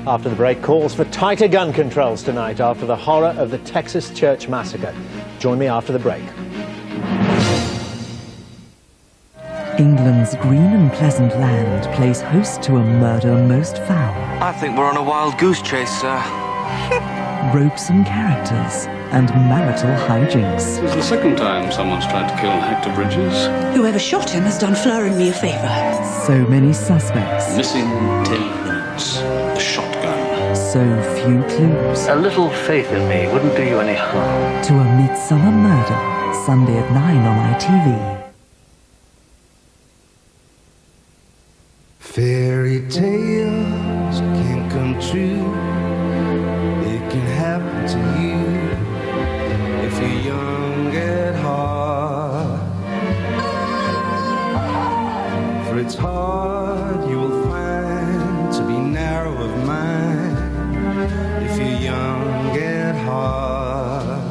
After the break, calls for tighter gun controls tonight after the horror of the Texas church massacre. Join me after the break. England's green and pleasant land plays host to a murder most foul. I think we're on a wild goose chase, sir. Ropesome characters and marital hijinks. This is the second time someone's tried to kill Hector Bridges. Whoever shot him has done Fleur and me a favour. So many suspects. Missing 10 minutes. A shotgun. So few clues. A little faith in me wouldn't do you any harm. To a midsummer murder, Sunday at 9 on ITV. Fairy tales can come true. It can happen to you if you're young at heart. For it's hard, you will find, to be narrow of mind if you're young at heart.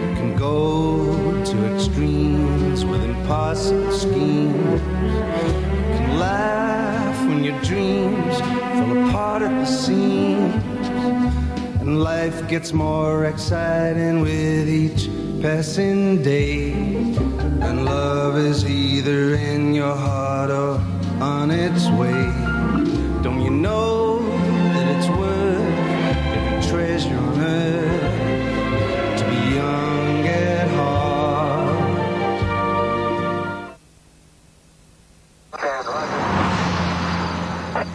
You can go to extremes with impossible schemes. You can laugh when your dreams fall apart at the seams, and life gets more exciting with each passing day, and love is either in your heart or on its way. Don't you know that it's worth every treasure on earth to be young at heart?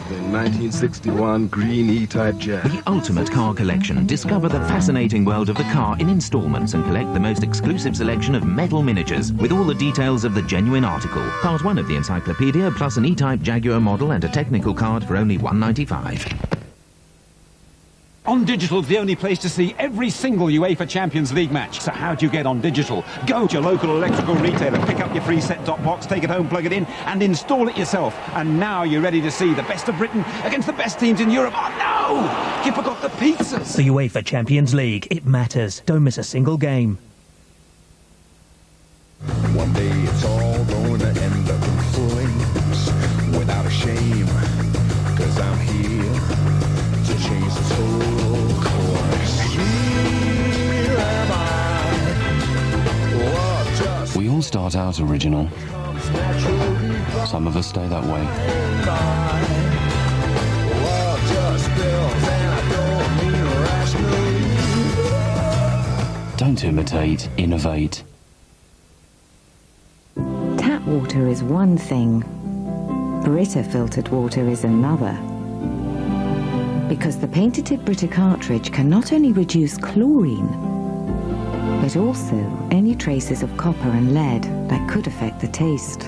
The 1961 green E-Type Jag. The ultimate car collection. Discover the fascinating world of the car in installments and collect the most exclusive selection of metal miniatures with all the details of the genuine article. Part 1 of the encyclopedia plus an E-Type Jaguar model and a technical card for only $1.95. On Digital's the only place to see every single UEFA Champions League match. So how do you get on Digital? Go to your local electrical retailer, pick up your free set-top box, take it home, plug it in, and install it yourself. And now you're ready to see the best of Britain against the best teams in Europe. Oh no! You forgot the pizzas! The UEFA Champions League. It matters. Don't miss a single game. One day it's all going to end up in flames without a shame, 'cause I'm here to change the total course. Here am I. We all start out original. Some of us stay that way. Don't imitate, innovate. Tap water is one thing. Brita filtered water is another. Because the patented Brita cartridge can not only reduce chlorine, but also any traces of copper and lead that could affect the taste.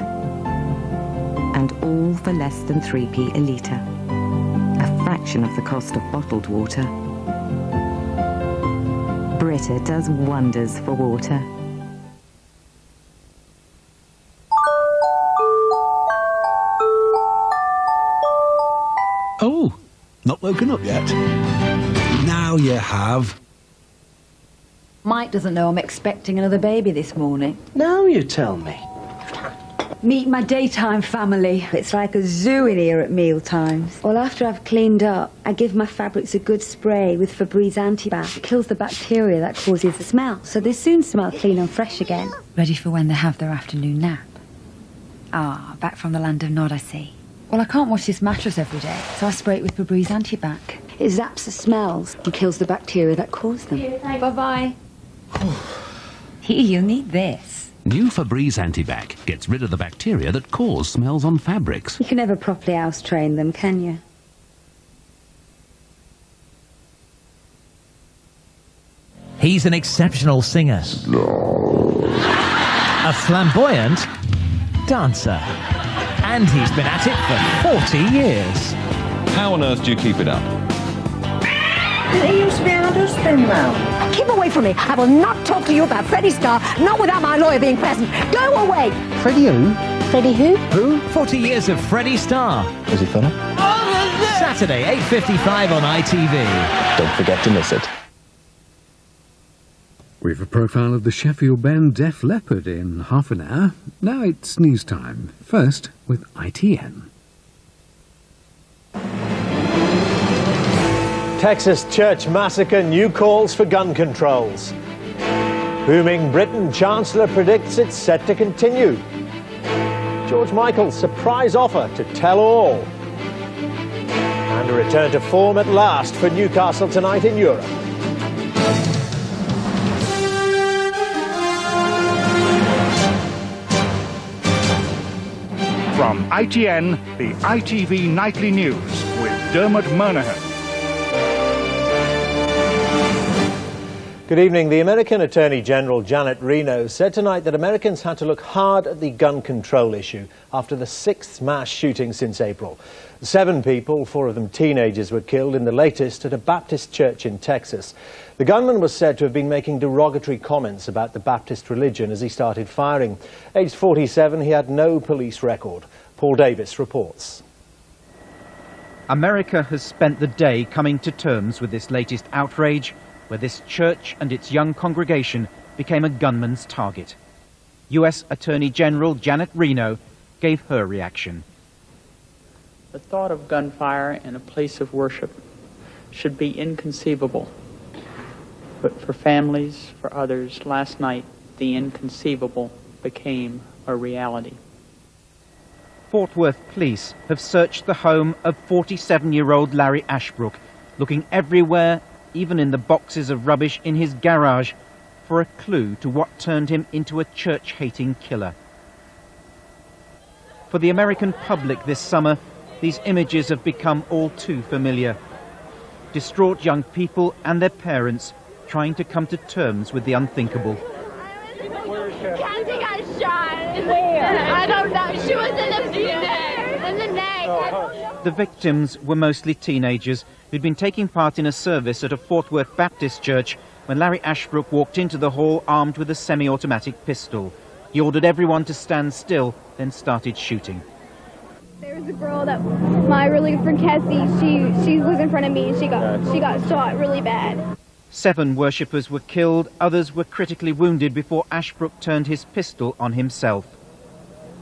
And all for less than 3p a litre, a fraction of the cost of bottled water. Brita does wonders for water. Oh, not woken up yet? Now you have. Mike doesn't know I'm expecting another baby this morning. Now you tell me. Meet my daytime family. It's like a zoo in here at meal times. Well, after I've cleaned up, I give my fabrics a good spray with Febreze Antibac. It kills the bacteria that causes the smell, so they soon smell clean and fresh again. Ready for when they have their afternoon nap. Ah, back from the land of Nod, I see. Well, I can't wash this mattress every day, so I spray it with Febreze Antibac. It zaps the smells and kills the bacteria that cause them. Bye-bye. Here, you'll need this. New Febreze Antibac gets rid of the bacteria that cause smells on fabrics. You can never properly house train them, can you? He's an exceptional singer. A flamboyant dancer. And he's been at it for 40 years. How on earth do you keep it up? He used to be our husband now. Keep away from me. I will not talk to you about Freddie Starr, not without my lawyer being present. Go away. Freddie who? Freddie who? Who? 40 years of Freddie Starr. Is he funny? Saturday, 8:55 on ITV. Don't forget to miss it. We've a profile of the Sheffield band Def Leppard in half an hour. Now it's news time. First with ITN. Texas church massacre, new calls for gun controls. Booming Britain Chancellor predicts it's set to continue. George Michael's surprise offer to tell all. And a return to form at last for Newcastle tonight in Europe. From ITN, the ITV Nightly News with Dermot Murnaghan. Good evening. The American Attorney General Janet Reno said tonight that Americans had to look hard at the gun control issue after the 6th mass shooting since April. 7 people, 4 of them teenagers, were killed in the latest at a Baptist church in Texas. The gunman was said to have been making derogatory comments about the Baptist religion as he started firing. Aged 47, he had no police record. Paul Davis reports. America has spent the day coming to terms with this latest outrage, where this church and its young congregation became a gunman's target. U.S. Attorney General Janet Reno gave her reaction. The thought of gunfire in a place of worship should be inconceivable. But for families, for others, last night, the inconceivable became a reality. Fort Worth police have searched the home of 47-year-old Larry Ashbrook, looking everywhere, even in the boxes of rubbish in his garage, for a clue to what turned him into a church-hating killer. For the American public this summer, these images have become all too familiar. Distraught young people and their parents trying to come to terms with the unthinkable. Kathy got shot. Where? I don't know. She was in the neck. The victims were mostly teenagers who'd been taking part in a service at a Fort Worth Baptist church when Larry Ashbrook walked into the hall armed with a semi-automatic pistol. He ordered everyone to stand still, then started shooting. There was a girl that my really good friend Cassie, she was in front of me and she got shot really bad. 7 worshippers were killed, others were critically wounded before Ashbrook turned his pistol on himself.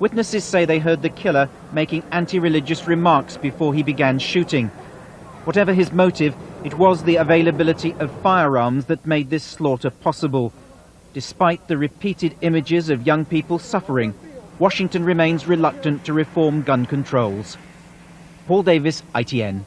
Witnesses say they heard the killer making anti-religious remarks before he began shooting. Whatever his motive, it was the availability of firearms that made this slaughter possible. Despite the repeated images of young people suffering, Washington remains reluctant to reform gun controls. Paul Davis, ITN.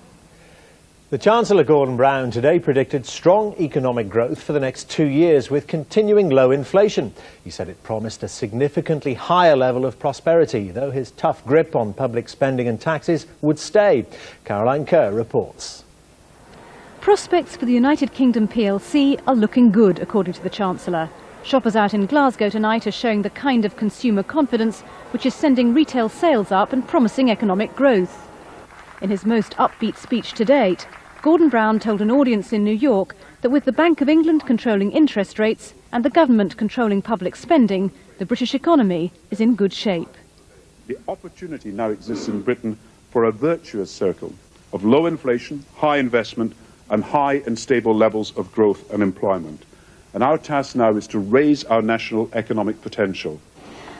The Chancellor Gordon Brown today predicted strong economic growth for the next 2 years with continuing low inflation. He said it promised a significantly higher level of prosperity, though his tough grip on public spending and taxes would stay. Caroline Kerr reports. Prospects for the United Kingdom plc are looking good, according to the Chancellor. Shoppers out in Glasgow tonight are showing the kind of consumer confidence which is sending retail sales up and promising economic growth. In his most upbeat speech to date, Gordon Brown told an audience in New York that with the Bank of England controlling interest rates and the government controlling public spending, the British economy is in good shape. The opportunity now exists in Britain for a virtuous circle of low inflation, high investment and high and stable levels of growth and employment. And our task now is to raise our national economic potential.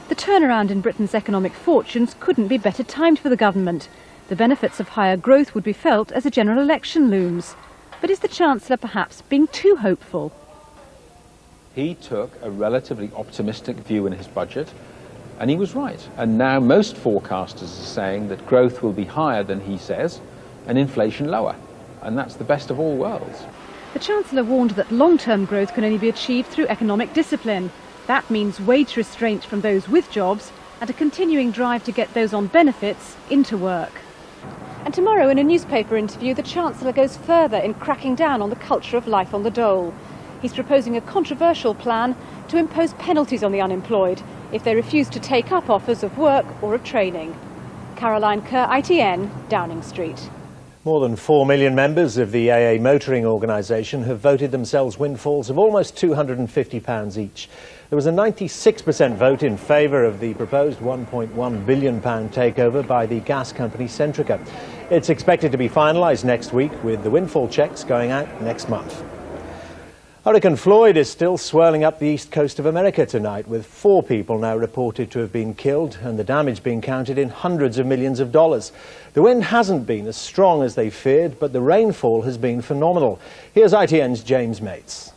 The turnaround in Britain's economic fortunes couldn't be better timed for the government. The benefits of higher growth would be felt as a general election looms. But is the Chancellor perhaps being too hopeful? He took a relatively optimistic view in his budget, and he was right. And now most forecasters are saying that growth will be higher than he says, and inflation lower. And that's the best of all worlds. The Chancellor warned that long-term growth can only be achieved through economic discipline. That means wage restraint from those with jobs and a continuing drive to get those on benefits into work. And tomorrow in a newspaper interview, the Chancellor goes further in cracking down on the culture of life on the dole. He's proposing a controversial plan to impose penalties on the unemployed if they refuse to take up offers of work or of training. Caroline Kerr, ITN, Downing Street. More than 4 million members of the AA motoring organisation have voted themselves windfalls of almost £250 each. There was a 96% vote in favour of the proposed £1.1 billion takeover by the gas company Centrica. It's expected to be finalised next week, with the windfall cheques going out next month. Hurricane Floyd is still swirling up the east coast of America tonight, with 4 people now reported to have been killed and the damage being counted in hundreds of millions of dollars. The wind hasn't been as strong as they feared, but the rainfall has been phenomenal. Here's ITN's James Mates.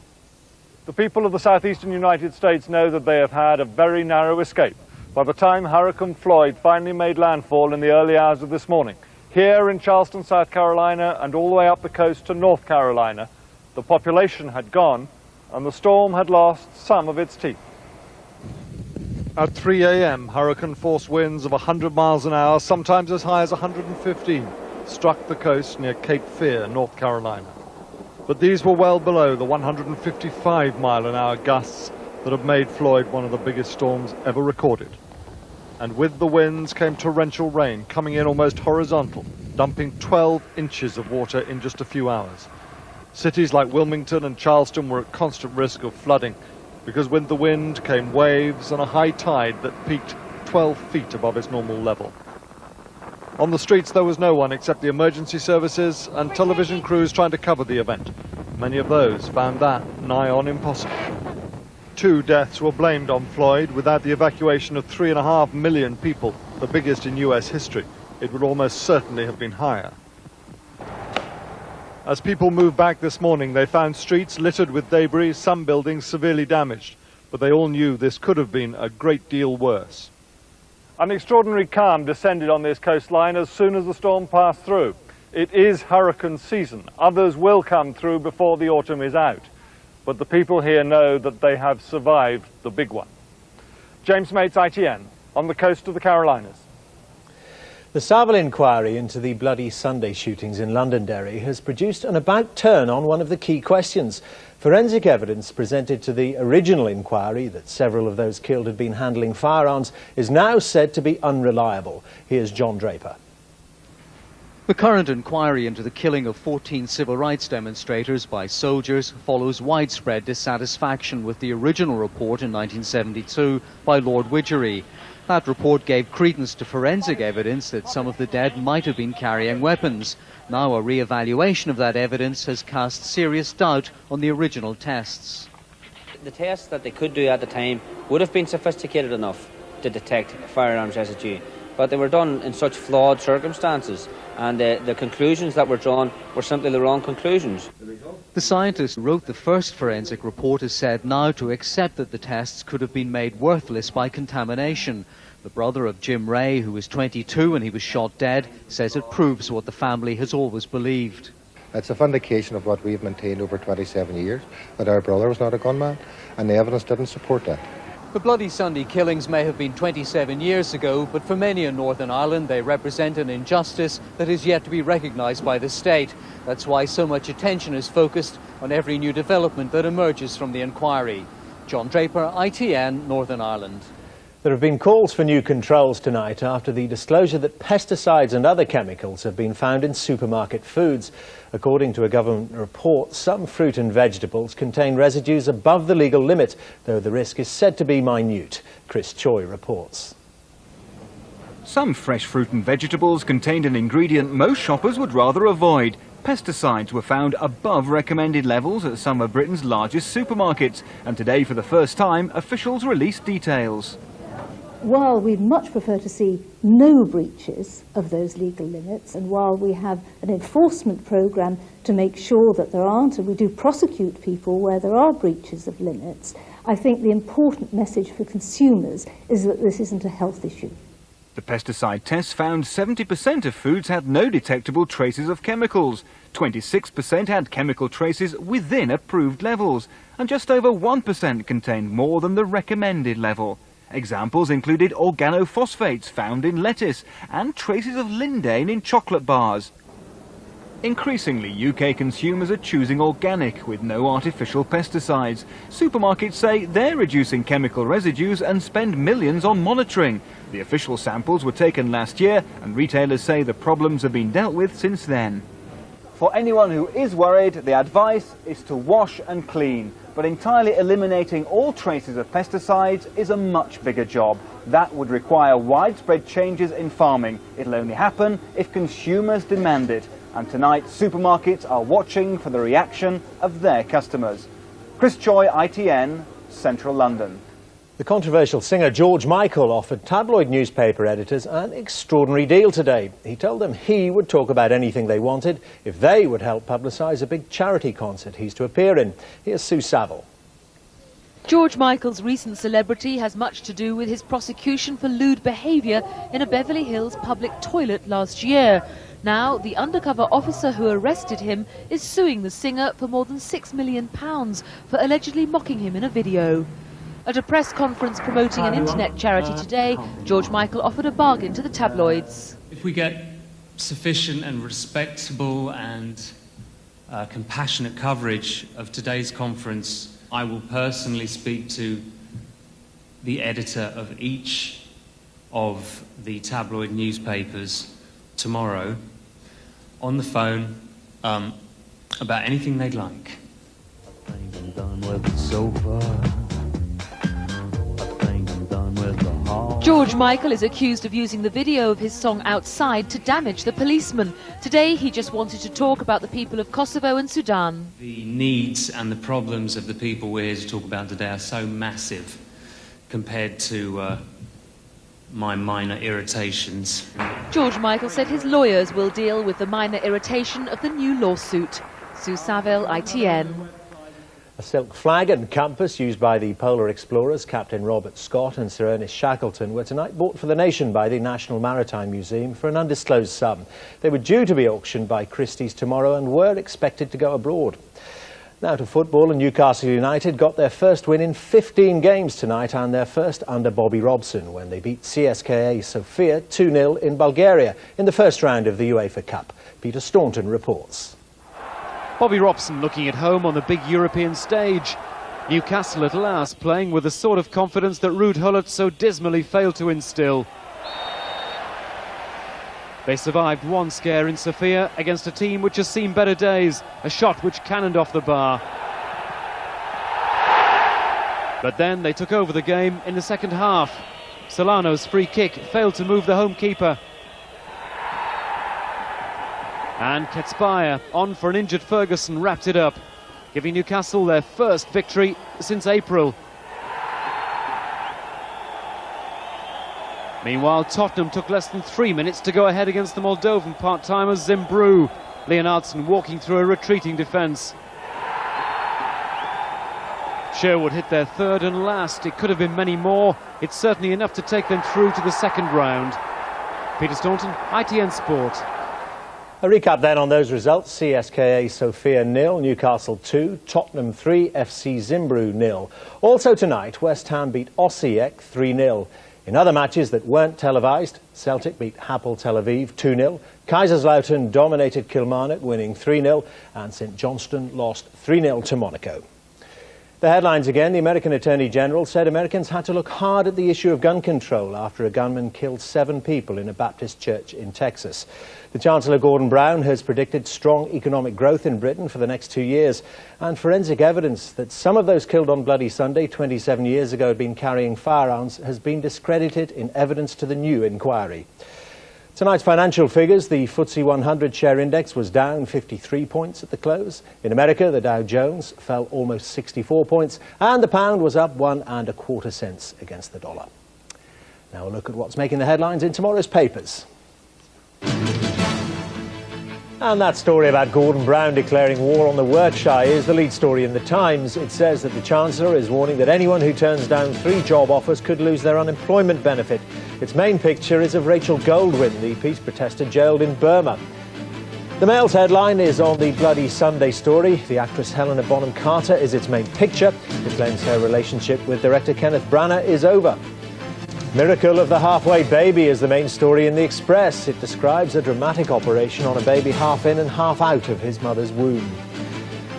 The people of the southeastern United States know that they have had a very narrow escape by the time Hurricane Floyd finally made landfall in the early hours of this morning. Here in Charleston, South Carolina, and all the way up the coast to North Carolina, the population had gone and the storm had lost some of its teeth. At 3 a.m., hurricane-force winds of 100 miles an hour, sometimes as high as 115, struck the coast near Cape Fear, North Carolina. But these were well below the 155-mile-an-hour gusts that have made Floyd one of the biggest storms ever recorded. And with the winds came torrential rain, coming in almost horizontal, dumping 12 inches of water in just a few hours. Cities like Wilmington and Charleston were at constant risk of flooding, because with the wind came waves and a high tide that peaked 12 feet above its normal level. On the streets there was no one except the emergency services and television crews trying to cover the event. Many of those found that nigh on impossible. 2 deaths were blamed on Floyd. Without the evacuation of 3.5 million people, the biggest in US history, it would almost certainly have been higher. As people moved back this morning, they found streets littered with debris, some buildings severely damaged, but they all knew this could have been a great deal worse. An extraordinary calm descended on this coastline as soon as the storm passed through. It is hurricane season. Others will come through before the autumn is out, but the people here know that they have survived the big one. James Mates, ITN, on the coast of the Carolinas. The Savile inquiry into the Bloody Sunday shootings in Londonderry has produced an about-turn on one of the key questions. Forensic evidence presented to the original inquiry that several of those killed had been handling firearms is now said to be unreliable. Here's John Draper. The current inquiry into the killing of 14 civil rights demonstrators by soldiers follows widespread dissatisfaction with the original report in 1972 by Lord Widgery. That report gave credence to forensic evidence that some of the dead might have been carrying weapons. Now a re-evaluation of that evidence has cast serious doubt on the original tests. The tests that they could do at the time would have been sophisticated enough to detect firearms residue, but they were done in such flawed circumstances, and the conclusions that were drawn were simply the wrong conclusions. The scientist who wrote the first forensic report has said now to accept that the tests could have been made worthless by contamination. The brother of Jim Ray, who was 22 when he was shot dead, says it proves what the family has always believed. It's a vindication of what we've maintained over 27 years, that our brother was not a gunman, and the evidence didn't support that. The Bloody Sunday killings may have been 27 years ago, but for many in Northern Ireland they represent an injustice that is yet to be recognised by the state. That's why so much attention is focused on every new development that emerges from the inquiry. John Draper, ITN, Northern Ireland. There have been calls for new controls tonight after the disclosure that pesticides and other chemicals have been found in supermarket foods. According to a government report, some fruit and vegetables contain residues above the legal limit, though the risk is said to be minute. Chris Choi reports. Some fresh fruit and vegetables contained an ingredient most shoppers would rather avoid. Pesticides were found above recommended levels at some of Britain's largest supermarkets, and today for the first time officials released details. While we'd much prefer to see no breaches of those legal limits, and while we have an enforcement programme to make sure that there aren't, and we do prosecute people where there are breaches of limits, I think the important message for consumers is that this isn't a health issue. The pesticide tests found 70% of foods had no detectable traces of chemicals, 26% had chemical traces within approved levels, and just over 1% contained more than the recommended level. Examples included organophosphates found in lettuce and traces of lindane in chocolate bars. Increasingly, UK consumers are choosing organic with no artificial pesticides. Supermarkets say they're reducing chemical residues and spend millions on monitoring. The official samples were taken last year, and retailers say the problems have been dealt with since then. For anyone who is worried, the advice is to wash and clean. But entirely eliminating all traces of pesticides is a much bigger job. That would require widespread changes in farming. It'll only happen if consumers demand it. And tonight, supermarkets are watching for the reaction of their customers. Chris Choi, ITN, Central London. The controversial singer George Michael offered tabloid newspaper editors an extraordinary deal today. He told them he would talk about anything they wanted if they would help publicise a big charity concert he's to appear in. Here's Sue Saville. George Michael's recent celebrity has much to do with his prosecution for lewd behaviour in a Beverly Hills public toilet last year. Now, the undercover officer who arrested him is suing the singer for more than £6 million for allegedly mocking him in a video. At a press conference promoting an internet charity today, George Michael offered a bargain to the tabloids. If we get sufficient and respectable and compassionate coverage of today's conference, I will personally speak to the editor of each of the tabloid newspapers tomorrow on the phone about anything they'd like. George Michael is accused of using the video of his song Outside to damage the policeman. Today he just wanted to talk about the people of Kosovo and Sudan. The needs and the problems of the people we're here to talk about today are so massive compared to my minor irritations. George Michael said his lawyers will deal with the minor irritation of the new lawsuit. Sue Saville, ITN. A silk flag and compass used by the polar explorers Captain Robert Scott and Sir Ernest Shackleton were tonight bought for the nation by the National Maritime Museum for an undisclosed sum. They were due to be auctioned by Christie's tomorrow and were expected to go abroad. Now to football, and Newcastle United got their first win in 15 games tonight and their first under Bobby Robson when they beat CSKA Sofia 2-0 in Bulgaria in the first round of the UEFA Cup. Peter Staunton reports. Bobby Robson looking at home on the big European stage. Newcastle at last playing with the sort of confidence that Ruud Gullit so dismally failed to instill. They survived one scare in Sofia against a team which has seen better days, a shot which cannoned off the bar. But then they took over the game in the second half. Solano's free kick failed to move the home keeper. And Ketspire, on for an injured Ferguson, wrapped it up, giving Newcastle their first victory since April. Meanwhile, Tottenham took less than 3 minutes to go ahead against the Moldovan part-timers Zimbru. Leonardson walking through a retreating defence. Sherwood hit their third and last. It could have been many more. It's certainly enough to take them through to the second round. Peter Staunton, ITN Sport. A recap then on those results. CSKA Sofia 0, Newcastle 2, Tottenham 3, FC Zimbru 0. Also tonight, West Ham beat Osijek 3-0. In other matches that weren't televised, Celtic beat Hapoel Tel Aviv 2-0, Kaiserslautern dominated Kilmarnock winning 3-0, and St Johnstone lost 3-0 to Monaco. The headlines again. The American Attorney General said Americans had to look hard at the issue of gun control after a gunman killed 7 people in a Baptist church in Texas. The Chancellor Gordon Brown has predicted strong economic growth in Britain for the next 2 years, and forensic evidence that some of those killed on Bloody Sunday 27 years ago had been carrying firearms has been discredited in evidence to the new inquiry. Tonight's financial figures: the FTSE 100 share index was down 53 points at the close. In America, the Dow Jones fell almost 64 points, and the pound was up 1 1/4 cents against the dollar. Now a look at what's making the headlines in tomorrow's papers. And that story about Gordon Brown declaring war on the work-shy is the lead story in The Times. It says that the Chancellor is warning that anyone who turns down 3 job offers could lose their unemployment benefit. Its main picture is of Rachel Goldwyn, the peace protester jailed in Burma. The Mail's headline is on the Bloody Sunday story. The actress Helena Bonham Carter is its main picture. It claims her relationship with director Kenneth Branagh is over. Miracle of the Halfway Baby is the main story in The Express. It describes a dramatic operation on a baby half in and half out of his mother's womb.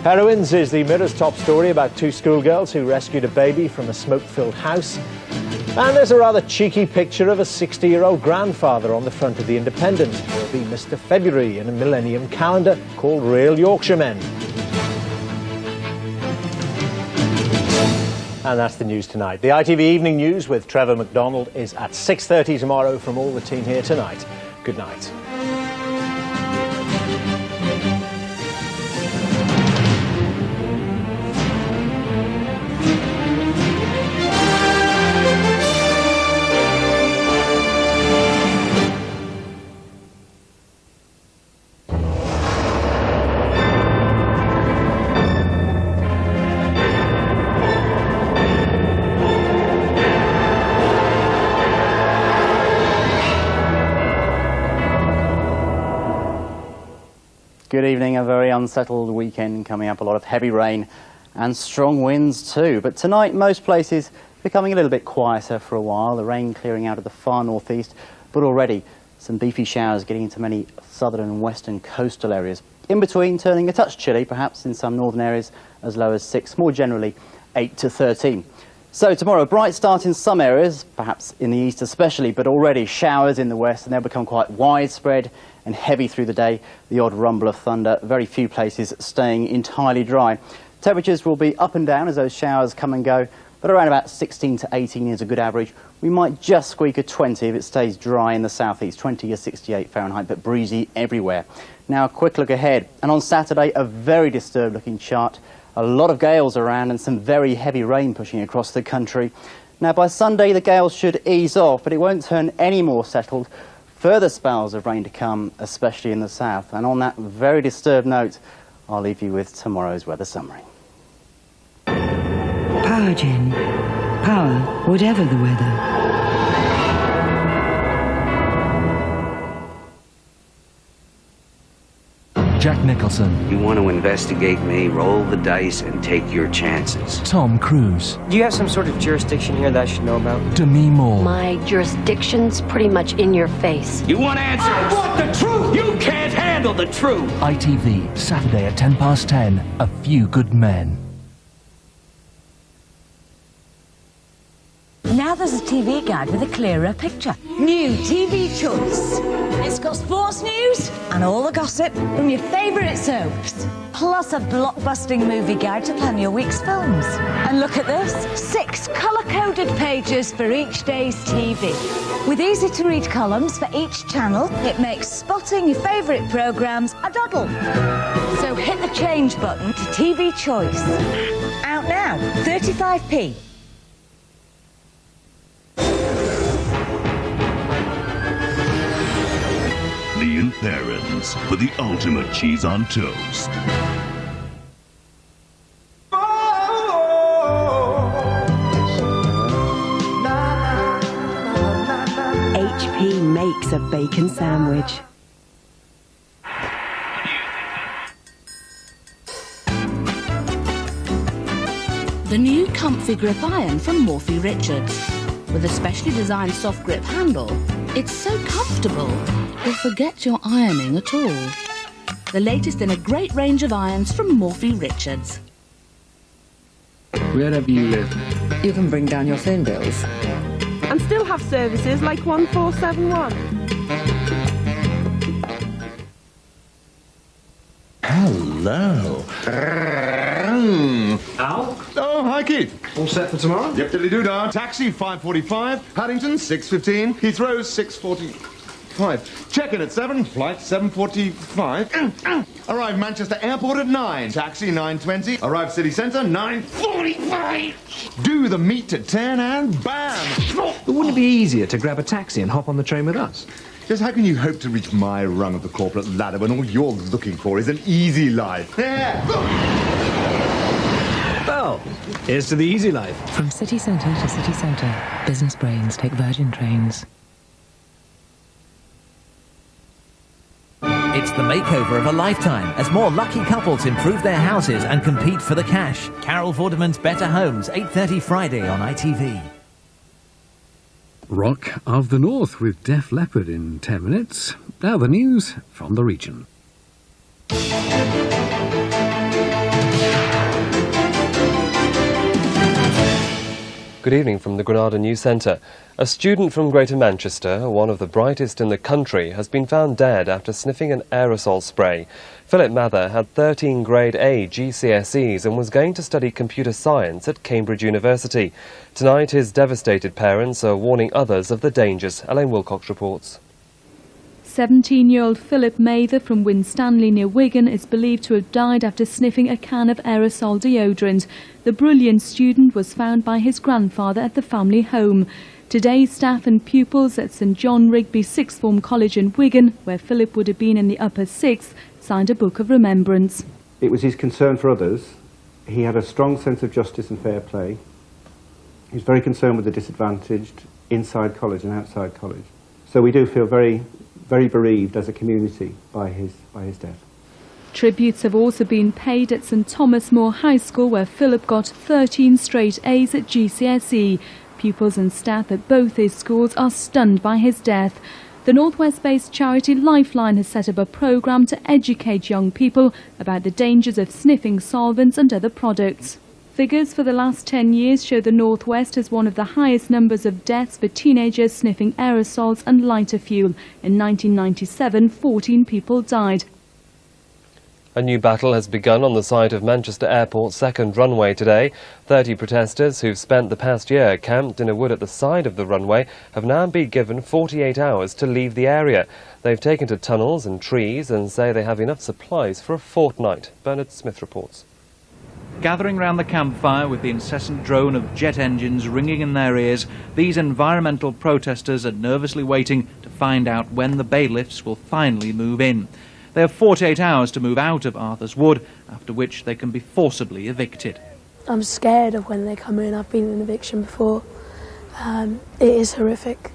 Heroines is the Mirror's top story about 2 schoolgirls who rescued a baby from a smoke-filled house. And there's a rather cheeky picture of a 60-year-old grandfather on the front of The Independent. He'll be Mr. February in a millennium calendar called Real Yorkshiremen. And that's the news tonight. The ITV Evening News with Trevor McDonald is at 6:30 tomorrow from all the team here tonight. Good night. Good evening. A very unsettled weekend coming up. A lot of heavy rain and strong winds too. But tonight, most places becoming a little bit quieter for a while. The rain clearing out of the far northeast, but already some beefy showers getting into many southern and western coastal areas. In between, turning a touch chilly, perhaps in some northern areas as low as 6, more generally 8 to 13. So tomorrow, a bright start in some areas, perhaps in the east especially, but already showers in the west, and they'll become quite widespread and heavy through the day. The odd rumble of thunder, very few places staying entirely dry. Temperatures will be up and down as those showers come and go, but around about 16 to 18 is a good average. We might just squeak a 20 if it stays dry in the southeast, 20 to 68 Fahrenheit, but breezy everywhere. Now a quick look ahead, and on Saturday, a very disturbed looking chart. A lot of gales around and some very heavy rain pushing across the country. Now by Sunday, the gales should ease off, but it won't turn any more settled. Further spells of rain to come, especially in the south. And on that very disturbed note, I'll leave you with tomorrow's weather summary. Power Gen. Power, whatever the weather. Jack Nicholson. You want to investigate me, roll the dice and take your chances. Tom Cruise. Do you have some sort of jurisdiction here that I should know about? Demi Moore. My jurisdiction's pretty much in your face. You want answers? I want the truth! You can't handle the truth! ITV, Saturday at 10:10. A Few Good Men. Now there's a TV guide with a clearer picture. New TV Choice. It's got sports news and all the gossip from your favourite soaps. Plus a blockbusting movie guide to plan your week's films. And look at this, 6 colour-coded pages for each day's TV. With easy-to-read columns for each channel, it makes spotting your favourite programmes a doddle. So hit the change button to TV Choice. Out now, 35p. Leon Perrins for the ultimate cheese on toast. HP makes a bacon sandwich. The new Comfy Grip Iron from Morphy Richards. With a specially designed soft grip handle, it's so comfortable you'll forget you're ironing at all. The latest in a great range of irons from Morphy Richards. Wherever you live, You can bring down your phone bills. And still have services like 1471. Hello. Al? Oh, hi, Keith. All set for tomorrow? Yep, diddly-doo-dah. Taxi, 5:45. Paddington, 6:15. Heathrow, 6:45. Check-in at 7. Flight, 7:45. Arrive Manchester Airport at 9. Taxi, 9:20. Arrive City Centre, 9:45. Do the meet at 10 and bam! But wouldn't it be easier to grab a taxi and hop on the train with us? Just how can you hope to reach my rung of the corporate ladder when all you're looking for is an easy life? Well, here's to the easy life. From city centre to city centre, business brains take Virgin trains. It's the makeover of a lifetime as more lucky couples improve their houses and compete for the cash. Carol Vorderman's Better Homes, 8:30 Friday on ITV. Rock of the North with Def Leppard in 10 minutes. Now the news from the region. Good evening from the Granada News Centre. A student from Greater Manchester, one of the brightest in the country, has been found dead after sniffing an aerosol spray. Philip Mather had 13 Grade A GCSEs and was going to study computer science at Cambridge University. Tonight, his devastated parents are warning others of the dangers. Elaine Wilcox reports. 17-year-old Philip Mather from Winstanley near Wigan is believed to have died after sniffing a can of aerosol deodorant. The brilliant student was found by his grandfather at the family home. Today, staff and pupils at St John Rigby Sixth Form College in Wigan, where Philip would have been in the upper sixth, signed a book of remembrance. It was his concern for others. He had a strong sense of justice and fair play. He was very concerned with the disadvantaged inside college and outside college. So we do feel very bereaved as a community by his death. Tributes have also been paid at St Thomas More High School, where Philip got 13 straight A's at GCSE. Pupils and staff at both his schools are stunned by his death. The Northwest-based charity Lifeline has set up a programme to educate young people about the dangers of sniffing solvents and other products. Figures for the last 10 years show the Northwest has one of the highest numbers of deaths for teenagers sniffing aerosols and lighter fuel. In 1997, 14 people died. A new battle has begun on the site of Manchester Airport's second runway today. 30 protesters who've spent the past year camped in a wood at the side of the runway have now been given 48 hours to leave the area. They've taken to tunnels and trees and say they have enough supplies for a fortnight. Bernard Smith reports. Gathering round the campfire with the incessant drone of jet engines ringing in their ears, these environmental protesters are nervously waiting to find out when the bailiffs will finally move in. They have 48 hours to move out of Arthur's Wood, after which they can be forcibly evicted. I'm scared of when they come in. I've been in eviction before. It is horrific.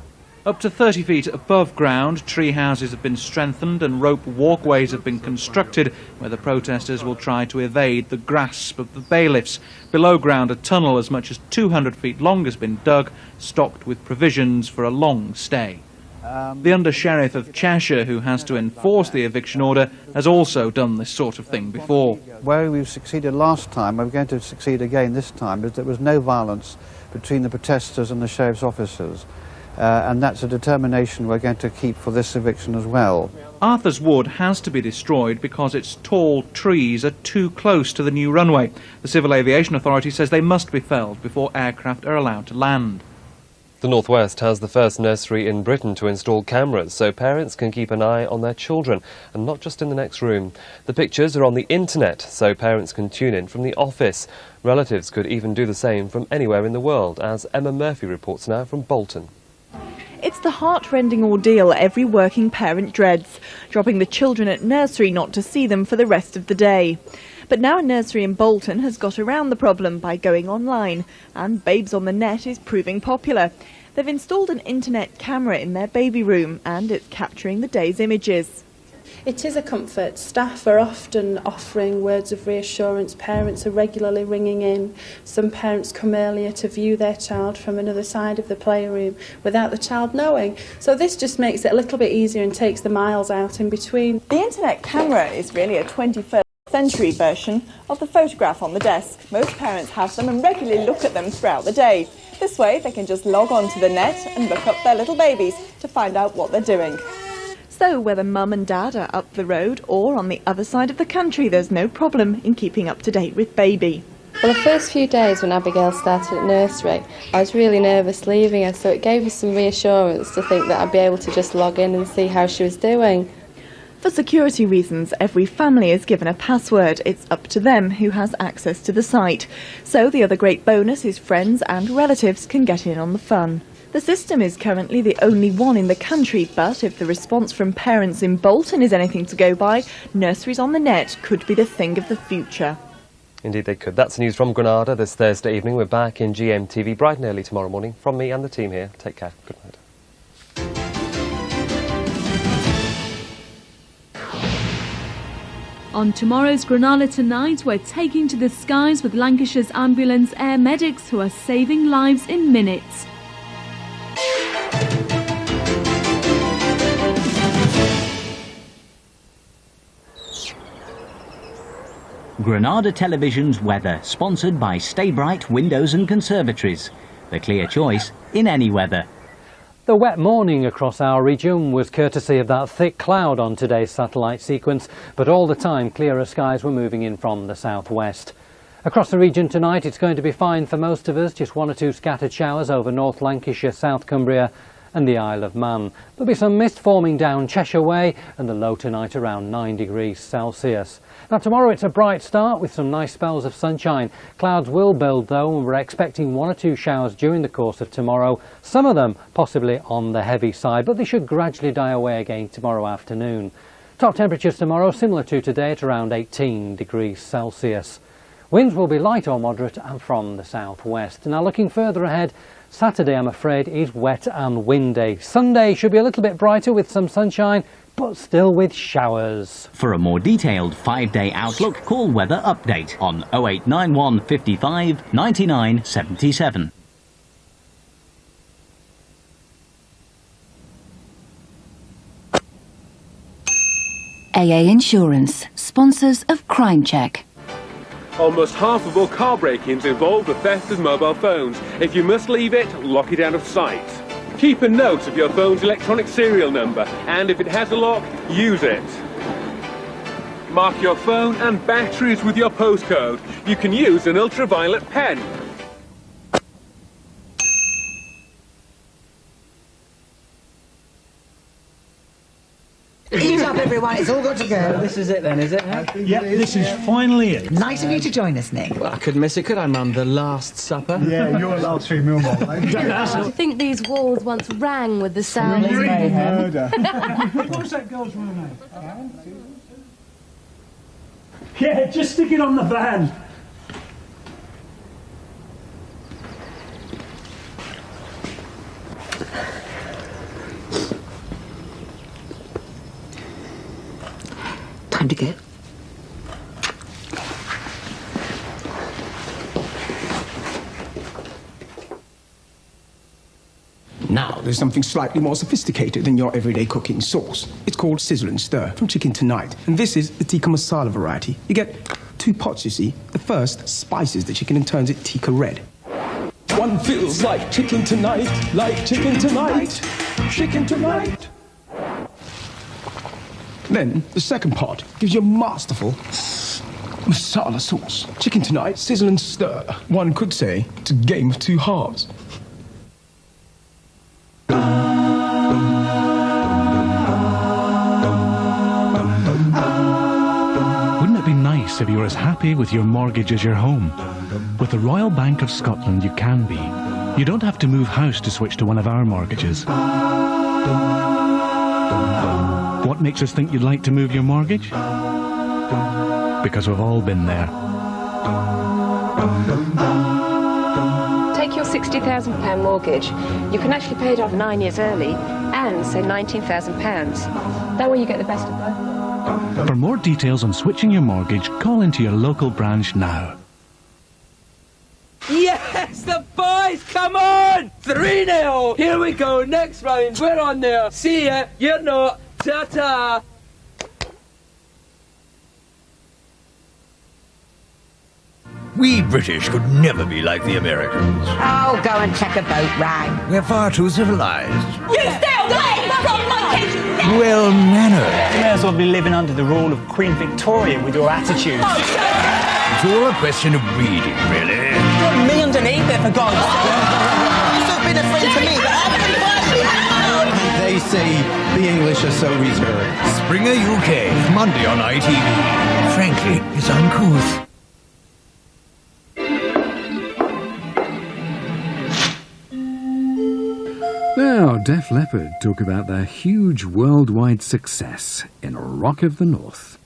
Up to 30 feet above ground, tree houses have been strengthened and rope walkways have been constructed where the protesters will try to evade the grasp of the bailiffs. Below ground, a tunnel as much as 200 feet long has been dug, stocked with provisions for a long stay. The Under-Sheriff of Cheshire, who has to enforce the eviction order, has also done this sort of thing before. Where we've succeeded last time, we're going to succeed again this time, is there was no violence between the protesters and the sheriff's officers. And that's a determination we're going to keep for this eviction as well. Arthur's Wood has to be destroyed because its tall trees are too close to the new runway. The Civil Aviation Authority says they must be felled before aircraft are allowed to land. The Northwest has the first nursery in Britain to install cameras so parents can keep an eye on their children and not just in the next room. The pictures are on the internet so parents can tune in from the office. Relatives could even do the same from anywhere in the world, as Emma Murphy reports now from Bolton. It's the heart-rending ordeal every working parent dreads, dropping the children at nursery not to see them for the rest of the day. But now a nursery in Bolton has got around the problem by going online, and Babes on the Net is proving popular. They've installed an internet camera in their baby room, and it's capturing the day's images. It is a comfort. Staff are often offering words of reassurance. Parents are regularly ringing in. Some parents come earlier to view their child from another side of the playroom without the child knowing. So this just makes it a little bit easier and takes the miles out in between. The internet camera is really a 21st century version of the photograph on the desk. Most parents have them and regularly look at them throughout the day. This way they can just log on to the net and look up their little babies to find out what they're doing. So whether mum and dad are up the road or on the other side of the country, there's no problem in keeping up to date with baby. Well, the first few days when Abigail started at nursery, I was really nervous leaving her, so it gave me some reassurance to think that I'd be able to just log in and see how she was doing. For security reasons, every family is given a password. It's up to them who has access to the site. So the other great bonus is friends and relatives can get in on the fun. The system is currently the only one in the country, but if the response from parents in Bolton is anything to go by, nurseries on the net could be the thing of the future. Indeed they could. That's news from Granada this Thursday evening. We're back in GMTV bright and early tomorrow morning. From me and the team here, take care. Good night. On tomorrow's Granada Tonight, we're taking to the skies with Lancashire's ambulance air medics who are saving lives in minutes. Granada Television's weather, sponsored by Stay Bright Windows and Conservatories. The clear choice in any weather. The wet morning across our region was courtesy of that thick cloud on today's satellite sequence, but all the time clearer skies were moving in from the southwest. Across the region tonight it's going to be fine for most of us, just one or two scattered showers over North Lancashire, South Cumbria and the Isle of Man. There'll be some mist forming down Cheshire Way and the low tonight around 9 degrees Celsius. Now tomorrow it's a bright start with some nice spells of sunshine. Clouds will build though, and we're expecting one or two showers during the course of tomorrow, some of them possibly on the heavy side, but they should gradually die away again tomorrow afternoon. Top temperatures tomorrow similar to today at around 18 degrees Celsius. Winds will be light or moderate and from the southwest. Now looking further ahead, Saturday I'm afraid is wet and windy. Sunday should be a little bit brighter with some sunshine, but still with showers. For a more detailed 5-day outlook, call Weather Update on 0891 55 99 77. AA Insurance, sponsors of Crime Check. Almost half of all car break-ins involve the theft of mobile phones. If you must leave it, lock it out of sight. Keep a note of your phone's electronic serial number, and if it has a lock, use it. Mark your phone and batteries with your postcode. You can use an ultraviolet pen. Ease up, everyone. It's all got to go. This is it then, is it? Yep, this is finally it. Nice of you to join us, Nick. Well, I couldn't miss it, could I, Mum? The Last Supper. Yeah, your last free meal bowl. I think these walls once rang with the sound of mayhem. What's that girl's real name? Yeah, just stick it on the van. Time to go. Now, there's something slightly more sophisticated than your everyday cooking sauce. It's called Sizzle and Stir from Chicken Tonight. And this is the tikka masala variety. You get 2 pots, you see. The first spices the chicken and turns it tikka red. One feels like chicken tonight, like chicken tonight, chicken tonight. Then, the second pot gives you a masterful masala sauce. Chicken Tonight, Sizzle and Stir. One could say it's a game of 2 halves. Wouldn't it be nice if you were as happy with your mortgage as your home? With the Royal Bank of Scotland, you can be. You don't have to move house to switch to one of our mortgages. What makes us think you'd like to move your mortgage? Because we've all been there. Take your £60,000 mortgage. You can actually pay it off 9 years early and save £19,000. That way you get the best of both. For more details on switching your mortgage, call into your local branch now. Yes, the boys, come on! 3-0! Here we go, next round, we're on there. See ya, you're not. Ta-ta! We British could never be like the Americans. Oh, go and check a boat, Rag. We're far too civilized. You stay away from my kitchen! Well-mannered. You may as well be living under the rule of Queen Victoria with your attitude. It's all a question of breeding, really. Got me underneath it, for God's sake. You've been a friend to me, but I've been They say the English are so reserved. Springer UK, Monday on ITV. Frankly, it's uncouth. Now, Def Leppard talk about their huge worldwide success in Rock of the North.